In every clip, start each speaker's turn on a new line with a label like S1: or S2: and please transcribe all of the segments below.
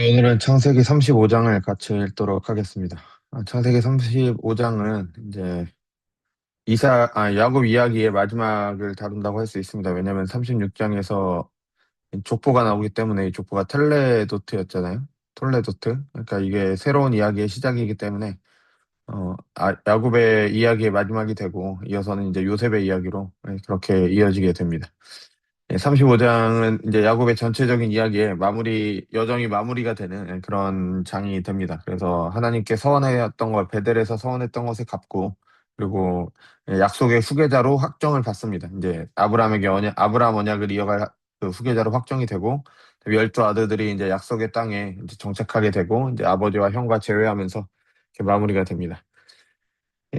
S1: 오늘은 창세기 35장을 같이 읽도록 하겠습니다. 창세기 35장은 이제 야곱 이야기의 마지막을 다룬다고 할 수 있습니다. 왜냐하면 36장에서 족보가 나오기 때문에 이 족보가 텔레도트였잖아요. 톨레도트. 그러니까 이게 새로운 이야기의 시작이기 때문에 야곱의 이야기의 마지막이 되고 이어서는 이제 요셉의 이야기로 그렇게 이어지게 됩니다. 35장은 이제 야곱의 전체적인 이야기에 여정이 마무리가 되는 그런 장이 됩니다. 그래서 하나님께 서원했던 걸, 베델에서 서원했던 것을 갚고, 그리고 약속의 후계자로 확정을 받습니다. 이제 아브라함 언약을 이어갈 그 후계자로 확정이 되고, 열두 아들들이 이제 약속의 땅에 이제 정착하게 되고, 이제 아버지와 형과 제외하면서 이렇게 마무리가 됩니다.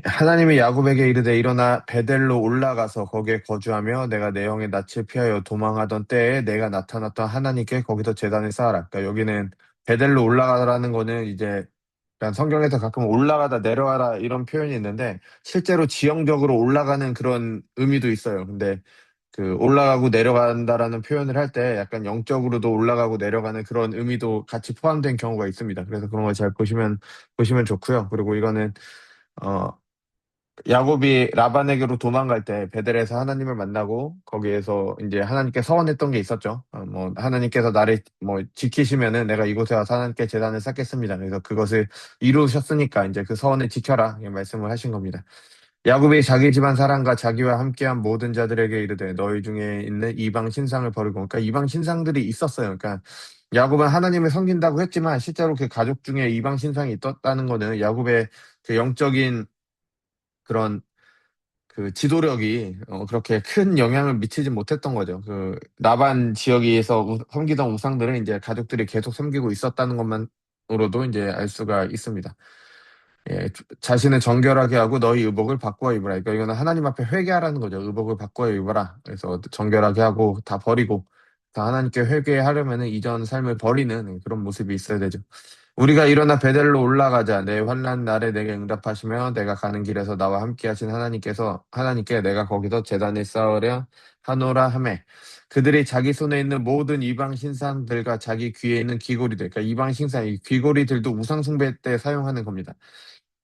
S1: 하나님이 야곱에게 이르되 일어나 베델로 올라가서 거기에 거주하며 내가 내 형의 낯을 피하여 도망하던 때에 내가 나타났던 하나님께 거기서 제단을 쌓아라. 그러니까 여기는 베델로 올라가라는 거는 이제 그냥 성경에서 가끔 올라가다 내려와라 이런 표현이 있는데 실제로 지형적으로 올라가는 그런 의미도 있어요. 근데 그 올라가고 내려간다라는 표현을 할 때 약간 영적으로도 올라가고 내려가는 그런 의미도 같이 포함된 경우가 있습니다. 그래서 그런 걸 잘 보시면 좋고요. 그리고 이거는 어, 야곱이 라반에게로 도망갈 때 베델에서 하나님을 만나고 거기에서 이제 하나님께 서원했던 게 있었죠. 뭐 하나님께서 나를 뭐 지키시면은 내가 이곳에 와서 하나님께 제단을 쌓겠습니다. 그래서 그것을 이루셨으니까 이제 그 서원을 지켜라 이 말씀을 하신 겁니다. 야곱이 자기 집안 사람과 자기와 함께한 모든 자들에게 이르되 너희 중에 있는 이방 신상을 버리고 그러니까 이방 신상들이 있었어요. 그러니까 야곱은 하나님을 섬긴다고 했지만 실제로 그 가족 중에 이방 신상이 있었다는 거는 야곱의 그 영적인 그런 그 지도력이 그렇게 큰 영향을 미치지 못했던 거죠. 그 나반 지역에서 섬기던 우상들은 이제 가족들이 계속 섬기고 있었다는 것만으로도 이제 알 수가 있습니다. 예, 자신을 정결하게 하고 너희 의복을 바꾸어 입으라. 그러니까 이거는 하나님 앞에 회개하라는 거죠. 의복을 바꾸어 입어라. 그래서 정결하게 하고 다 버리고 다 하나님께 회개하려면은 이전 삶을 버리는 그런 모습이 있어야 되죠. 우리가 일어나 베델로 올라가자. 내 환난 날에 내게 응답하시며 내가 가는 길에서 나와 함께 하신 하나님께 내가 거기서 제단을 쌓으려 하노라 하매 그들이 자기 손에 있는 모든 이방 신상들과 자기 귀에 있는 귀고리들, 그러니까 이방 신상, 이 귀고리들도 우상 숭배 때 사용하는 겁니다.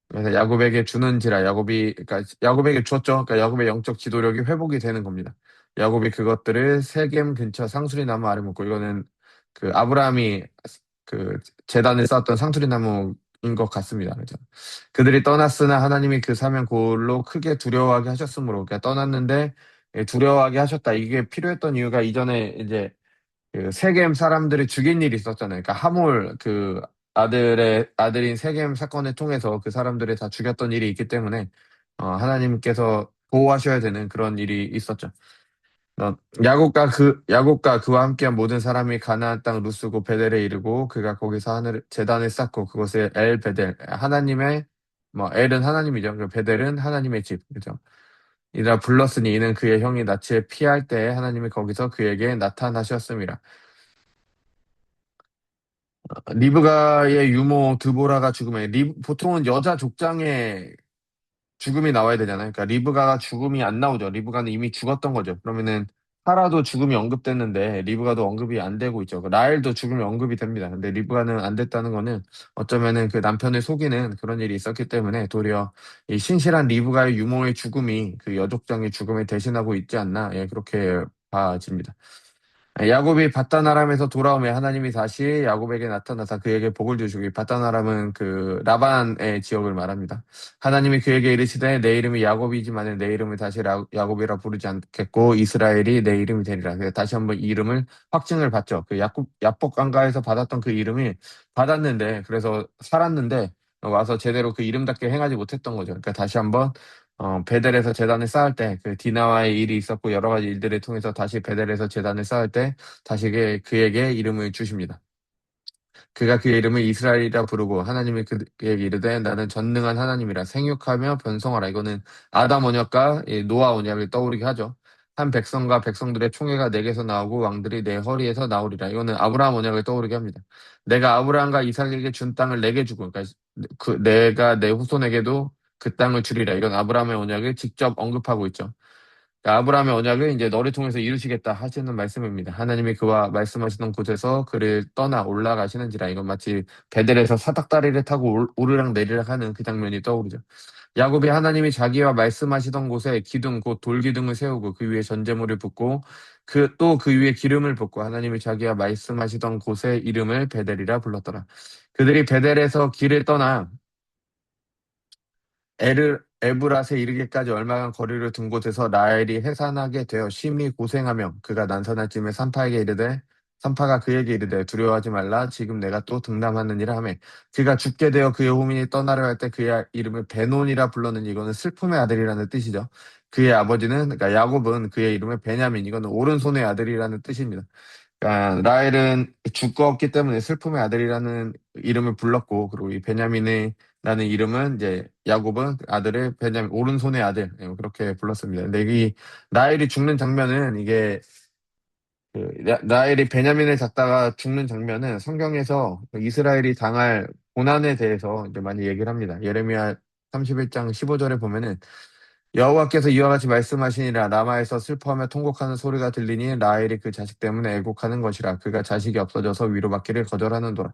S1: 그래서 야곱에게 주는지라 그러니까 야곱에게 줬죠. 그러니까 야곱의 영적 지도력이 회복이 되는 겁니다. 야곱이 그것들을 세겜 근처 상수리 나무 아래 묻고 이거는 그 아브라함이 그 제단을 쌓았던 상수리 나무인 것 같습니다. 그죠? 그들이 떠났으나 하나님이 그 사면 골로 크게 두려워하게 하셨으므로 그러니까 떠났는데 두려워하게 하셨다. 이게 필요했던 이유가 이전에 이제 그 세겜 사람들을 죽인 일이 있었잖아요. 그러니까 하몰 그 아들인 세겜 사건을 통해서 그 사람들을 다 죽였던 일이 있기 때문에 하나님께서 보호하셔야 되는 그런 일이 있었죠. 야곱과 그와 함께한 모든 사람이 가나안 땅 루스고 베델에 이르고 그가 거기서 하늘 제단을 쌓고 그곳에 엘 베델 하나님의 뭐 엘은 하나님이죠. 그 베델은 하나님의 집 그죠. 이라 불렀으니 이는 그의 형이 낯을 피할 때에 하나님이 거기서 그에게 나타나셨음이라. 리브가의 유모 드보라가 죽음에 보통은 여자 족장에 죽음이 나와야 되잖아요. 그러니까 리브가가 죽음이 안 나오죠. 리브가는 이미 죽었던 거죠. 그러면은 사라도 죽음이 언급됐는데 리브가도 언급이 안 되고 있죠. 그 라헬도 죽음이 언급이 됩니다. 근데 리브가는 안 됐다는 거는 어쩌면은 그 남편을 속이는 그런 일이 있었기 때문에 도리어 이 신실한 리브가의 유모의 죽음이 그 여족장의 죽음을 대신하고 있지 않나 예, 그렇게 봐집니다. 야곱이 바단 아람에서 돌아오며 하나님이 다시 야곱에게 나타나사 그에게 복을 주시고 이 바단 아람은 그 라반의 지역을 말합니다. 하나님이 그에게 이르시되 내 이름이 야곱이지만 내 이름을 다시 야곱이라 부르지 않겠고 이스라엘이 내 이름이 되리라. 그래서 다시 한번 이 이름을 확증을 받죠. 그 야복 강가에서 받았던 그 이름이 받았는데 그래서 살았는데 와서 제대로 그 이름답게 행하지 못했던 거죠. 그러니까 다시 한번 베델에서 제단을 쌓을 때 그 디나와의 일이 있었고 여러 가지 일들을 통해서 다시 베델에서 제단을 쌓을 때 다시 그에게 이름을 주십니다. 그가 그의 이름을 이스라엘이라 부르고 하나님이 그에게 이르되 나는 전능한 하나님이라 생육하며 번성하라. 이거는 아담 언약과 이 노아 언약을 떠오르게 하죠. 한 백성과 백성들의 총회가 내게서 나오고 왕들이 내 허리에서 나오리라. 이거는 아브라함 언약을 떠오르게 합니다. 내가 아브라함과 이삭에게 준 땅을 내게 주고 그러니까 내가 내 후손에게도 그 땅을 주리라. 이건 아브라함의 언약을 직접 언급하고 있죠. 그러니까 아브라함의 언약을 이제 너를 통해서 이루시겠다 하시는 말씀입니다. 하나님이 그와 말씀하시던 곳에서 그를 떠나 올라가시는지라. 이건 마치 베델에서 사닥다리를 타고 오르락 내리락 하는 그 장면이 떠오르죠. 야곱이 하나님이 자기와 말씀하시던 곳에 기둥 곧 돌기둥을 세우고 그 위에 전제물을 붓고 또 그 위에 기름을 붓고 하나님이 자기와 말씀하시던 곳의 이름을 베델이라 불렀더라. 그들이 베델에서 길을 떠나 에브랏에 이르기까지 얼마간 거리를 둔 곳에서 라헬이 해산하게 되어 심히 고생하며 그가 난산할 쯤에 산파에게 이르되 산파가 그에게 이르되 두려워하지 말라 지금 내가 또 등남하느니라 하며 그가 죽게 되어 그의 호민이 떠나려 할 때 그의 이름을 베논이라 불렀느니 이거는 슬픔의 아들이라는 뜻이죠. 그의 아버지는 그러니까 야곱은 그의 이름을 베냐민 이거는 오른손의 아들이라는 뜻입니다. 그러니까 라헬은 죽었기 때문에 슬픔의 아들이라는 이름을 불렀고 그리고 이 베냐민이라는 이름은 이제 야곱은 아들을 베냐민 오른손의 아들 그렇게 불렀습니다. 근데 이 라헬이 죽는 장면은 이게 라헬이 베냐민을 잡다가 죽는 장면은 성경에서 이스라엘이 당할 고난에 대해서 이제 많이 얘기를 합니다. 예레미야 31장 15절에 보면은 여호와께서 이와 같이 말씀하시니라 라마에서 슬퍼하며 통곡하는 소리가 들리니 라헬이 그 자식 때문에 애곡하는 것이라 그가 자식이 없어져서 위로받기를 거절하는도라.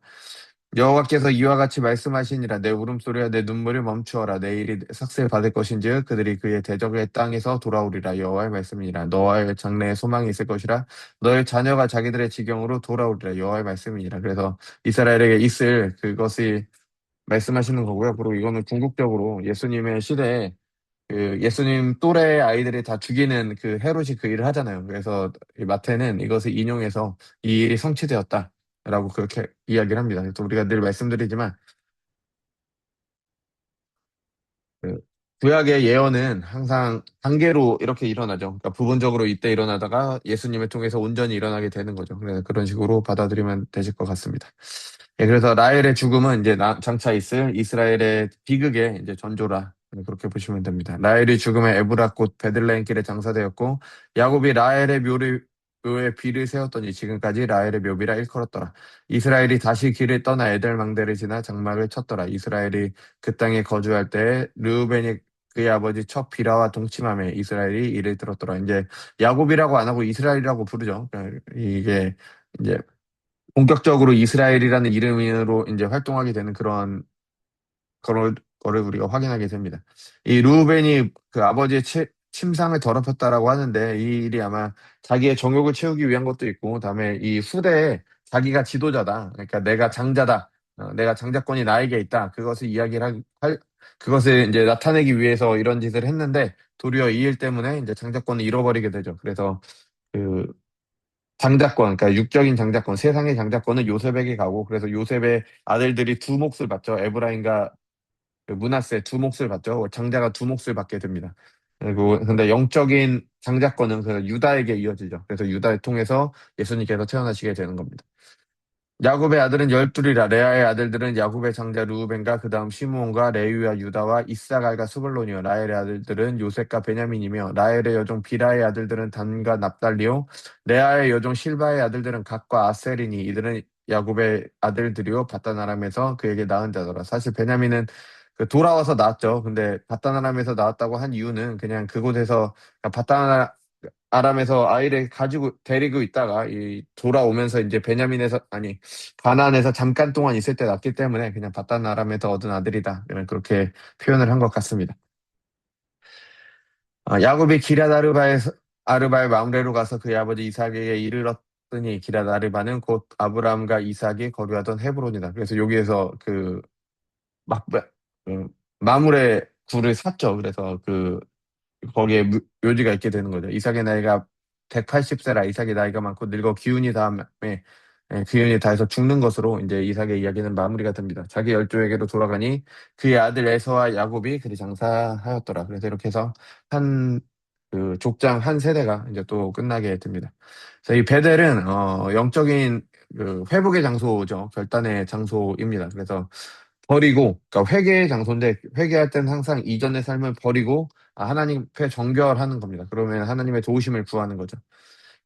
S1: 여호와께서 이와 같이 말씀하시니라 내 울음소리와 내 눈물을 멈추어라 내일이 삭슬 받을 것인즉 그들이 그의 대적의 땅에서 돌아오리라 여호와의 말씀이니라 너와의 장래에 소망이 있을 것이라 너의 자녀가 자기들의 지경으로 돌아오리라 여호와의 말씀이니라. 그래서 이스라엘에게 있을 그것이 말씀하시는 거고요. 그리고 이거는 궁극적으로 예수님의 시대에 그 예수님 또래 아이들이 다 죽이는 그 헤롯이 그 일을 하잖아요. 그래서 이 마태는 이것을 인용해서 이 일이 성취되었다라고 그렇게 이야기를 합니다. 또 우리가 늘 말씀드리지만 그 구약의 예언은 항상 단계로 이렇게 일어나죠. 그러니까 부분적으로 이때 일어나다가 예수님을 통해서 온전히 일어나게 되는 거죠. 그래서 그런 식으로 받아들이면 되실 것 같습니다. 예, 그래서 라헬의 죽음은 이제 장차 있을 이스라엘의 비극의 이제 전조라 그렇게 보시면 됩니다. 라헬의 죽음에 에브라 곧 베들레헴 길에 장사되었고 야곱이 라헬의 묘에 비를 세웠더니 지금까지 라헬의 묘비라 일컬었더라. 이스라엘이 다시 길을 떠나 에델망대를 지나 장막을 쳤더라. 이스라엘이 그 땅에 거주할 때 르우벤이 그의 아버지 첫 비라와 동침함에 이스라엘이 이를 들었더라. 이제 야곱이라고 안 하고 이스라엘이라고 부르죠. 그러니까 이게 이제 본격적으로 이스라엘이라는 이름으로 이제 활동하게 되는 그런 거를 우리가 확인하게 됩니다. 이 루벤이 그 아버지의 침상을 더럽혔다라고 하는데 이 일이 아마 자기의 정욕을 채우기 위한 것도 있고, 그다음에 이 후대에 자기가 지도자다. 그러니까 내가 장자다. 내가 장자권이 나에게 있다. 그것을 그것을 이제 나타내기 위해서 이런 짓을 했는데 도리어 이 일 때문에 이제 장자권을 잃어버리게 되죠. 그래서 그 장자권, 그러니까 육적인 장자권, 세상의 장자권은 요셉에게 가고, 그래서 요셉의 아들들이 두 몫을 받죠. 에브라임과 그 므낫세 두 몫을 받죠. 장자가 두 몫을 받게 됩니다. 그리고 근데 영적인 장자권은 그 유다에게 이어지죠. 그래서 유다를 통해서 예수님께서 태어나시게 되는 겁니다. 야곱의 아들은 열둘이라 레아의 아들들은 야곱의 장자 루우벤과 그 다음 시므온과 레위와 유다와 이사갈과 스불론이요 라헬의 아들들은 요셉과 베냐민이며 라헬의 여종 비라의 아들들은 단과 납달리요 레아의 여종 실바의 아들들은 갓과 아셀이니 이들은 야곱의 아들들이요 바단 아람에서 그에게 낳은 자더라. 사실 베냐민은 그 돌아와서 낳았죠. 근데 바단 아람에서 낳았다고 한 이유는 그냥 그곳에서 바단 아람에서 아이를 가지고 데리고 있다가 이 돌아오면서 이제 베냐민에서 아니 가나안에서 잠깐 동안 있을 때 낳기 때문에 그냥 바단 아람에서 얻은 아들이다. 그렇게 표현을 한 것 같습니다. 야곱이 기럇 아르바의 mam레로 가서 그의 아버지 이삭에게 이르렀더니 기럇 아르바는 곧 아브라함과 이삭이 거류하던 헤브론이다. 그래서 여기에서 그 막, 마물의 굴을 샀죠. 그래서 거기에 묘지가 있게 되는 거죠. 이삭의 나이가 180세라 이삭의 나이가 많고 늙어 기운이 다음에 기운이 다해서 죽는 것으로 이제 이삭의 이야기는 마무리가 됩니다. 자기 열조에게로 돌아가니 그의 아들 에서와 야곱이 그리 장사하였더라. 그래서 이렇게 해서 한 그 족장 한 세대가 이제 또 끝나게 됩니다. 그래서 이 베델은 영적인 그 회복의 장소죠. 결단의 장소입니다. 그래서 버리고, 그러니까 회개의 장소인데 회개할 때는 항상 이전의 삶을 버리고 하나님 앞에 정결하는 겁니다. 그러면 하나님의 도우심을 구하는 거죠.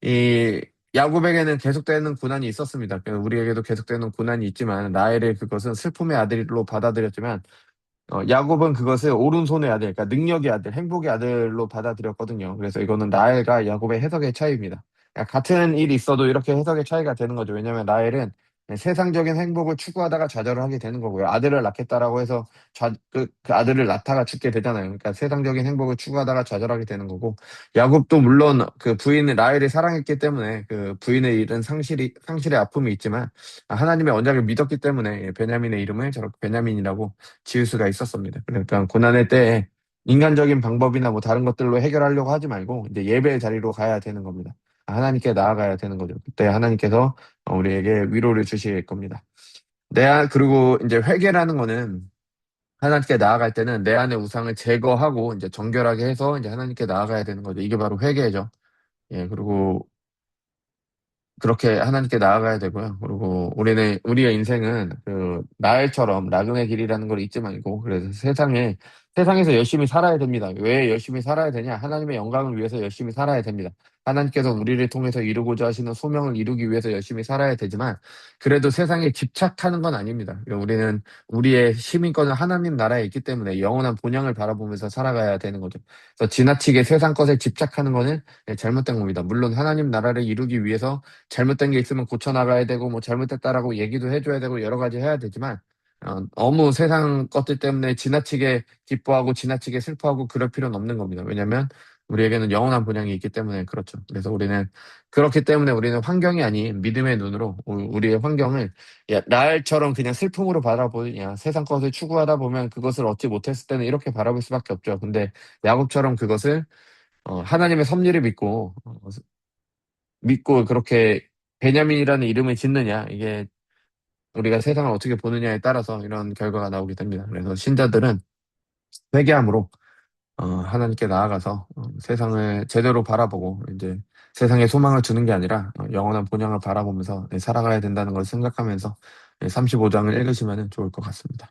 S1: 이 야곱에게는 계속되는 고난이 있었습니다. 우리에게도 계속되는 고난이 있지만 라헬의 그것은 슬픔의 아들로 받아들였지만 야곱은 그것을 오른손의 아들, 그러니까 능력의 아들, 행복의 아들로 받아들였거든요. 그래서 이거는 라헬과 야곱의 해석의 차이입니다. 그러니까 같은 일이 있어도 이렇게 해석의 차이가 되는 거죠. 왜냐하면 라헬은 세상적인 행복을 추구하다가 좌절을 하게 되는 거고요. 아들을 낳겠다라고 해서 그 아들을 낳다가 죽게 되잖아요. 그러니까 세상적인 행복을 추구하다가 좌절하게 되는 거고, 야곱도 물론 그 부인을 라헬을 사랑했기 때문에 그 부인을 잃은 상실의 아픔이 있지만 하나님의 언약을 믿었기 때문에 베냐민의 이름을 저렇게 베냐민이라고 지을 수가 있었습니다. 그러니까 고난의 때에 인간적인 방법이나 뭐 다른 것들로 해결하려고 하지 말고 이제 예배의 자리로 가야 되는 겁니다. 하나님께 나아가야 되는 거죠. 그때 하나님께서 우리에게 위로를 주실 겁니다. 그리고 이제 회개라는 거는 하나님께 나아갈 때는 내 안의 우상을 제거하고 이제 정결하게 해서 이제 하나님께 나아가야 되는 거죠. 이게 바로 회개죠. 예, 그리고 그렇게 하나님께 나아가야 되고요. 그리고 우리의 인생은 그 나엘처럼 나그네 길이라는 걸 잊지 말고, 그래서 세상에서 열심히 살아야 됩니다. 왜 열심히 살아야 되냐? 하나님의 영광을 위해서 열심히 살아야 됩니다. 하나님께서 우리를 통해서 이루고자 하시는 소명을 이루기 위해서 열심히 살아야 되지만, 그래도 세상에 집착하는 건 아닙니다. 우리는 우리의 시민권은 하나님 나라에 있기 때문에 영원한 본향을 바라보면서 살아가야 되는 거죠. 그래서 지나치게 세상 것에 집착하는 거는 잘못된 겁니다. 물론 하나님 나라를 이루기 위해서 잘못된 게 있으면 고쳐나가야 되고, 뭐 잘못됐다라고 얘기도 해줘야 되고, 여러 가지 해야 되지만, 너무 세상 것들 때문에 지나치게 기뻐하고, 지나치게 슬퍼하고, 그럴 필요는 없는 겁니다. 왜냐면, 우리에게는 영원한 본향이 있기 때문에 그렇죠. 그래서 그렇기 때문에 우리는 환경이 아닌 믿음의 눈으로 우리의 환경을 날처럼 그냥 슬픔으로 바라보냐, 세상 것을 추구하다 보면 그것을 얻지 못했을 때는 이렇게 바라볼 수밖에 없죠. 근데 야곱처럼 그것을 하나님의 섭리를 믿고 그렇게 베냐민이라는 이름을 짓느냐, 이게 우리가 세상을 어떻게 보느냐에 따라서 이런 결과가 나오게 됩니다. 그래서 신자들은 회개함으로 하나님께 나아가서 세상을 제대로 바라보고 이제 세상에 소망을 두는 게 아니라 영원한 본향을 바라보면서 살아가야 된다는 걸 생각하면서 35장을 읽으시면 좋을 것 같습니다.